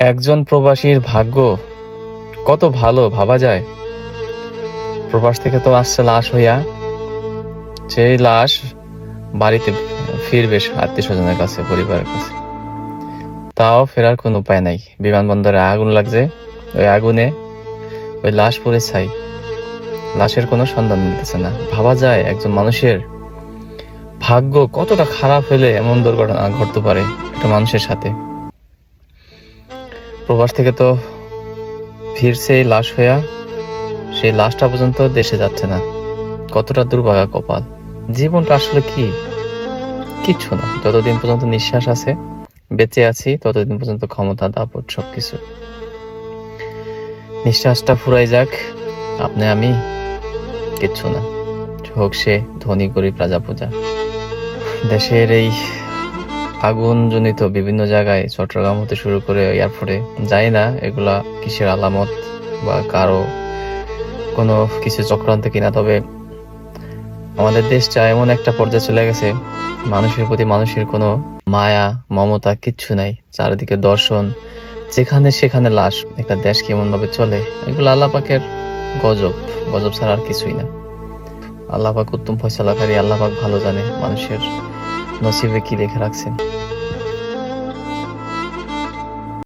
একজন প্রবাসীর ভাগ্য কত ভালো ভাবা যায়। প্রবাস থেকে তো আসছে লাশ হইয়া, সেই লাশ বাড়িতে ফিরবে আত্মীয় স্বজনের কাছে, পরিবারের কাছে। তাও ফেরার কোনো উপায় নাই। বিমানবন্দরে আগুন লাগছে, ওই আগুনে ওই লাশ পড়ে ছাই, লাশের কোনো সন্ধান মিলতেছে না। ভাবা যায় একজন মানুষের ভাগ্য কতটা খারাপ হলে এমন দুর্ঘটনা ঘটতে পারে একটা মানুষের সাথে। প্রবাস থেকে তো ফিরছে লাশ হইয়া, সেই লাশটা পর্যন্ত দেশে যাচ্ছে না। কতটা দুর্ভাগা কপাল। জীবনটা আসলে কি? কিচ্ছু না। যতদিন পর্যন্ত নিঃশ্বাস আছে, বেঁচে আছি, ততদিন পর্যন্ত ক্ষমতা, দাপট সবকিছু। নিঃশ্বাসটা ফুরাই যাক, আপনি আমি কিচ্ছু না। হোক সে ধনী গরিব রাজা প্রজা। দেশের এই আগুনজনিত বিভিন্ন জায়গায়, চট্টগ্রাম হতে শুরু করে এয়ারপোর্টে, জানি না এগুলা কিসের আলামত বা কারো কোনো কিছু চক্রান্ত কিনা। তবে আমাদের দেশটা এমন একটা পর্যায়ে চলে গেছে, মানুষের প্রতি মানুষের কোনো মায়া মমতা কিচ্ছু নাই। চারিদিকে দর্শন, যেখানে সেখানে লাশ। একটা দেশ কেমন ভাবে চলে, এগুলো আল্লাহ পাকের গজব। গজব ছাড়া আর কিছুই না। আল্লাহ পাক উত্তম ফয়সালাকারী, আল্লাহ পাক ভালো জানে মানুষের নসিবে কি লেখা রাখছেন।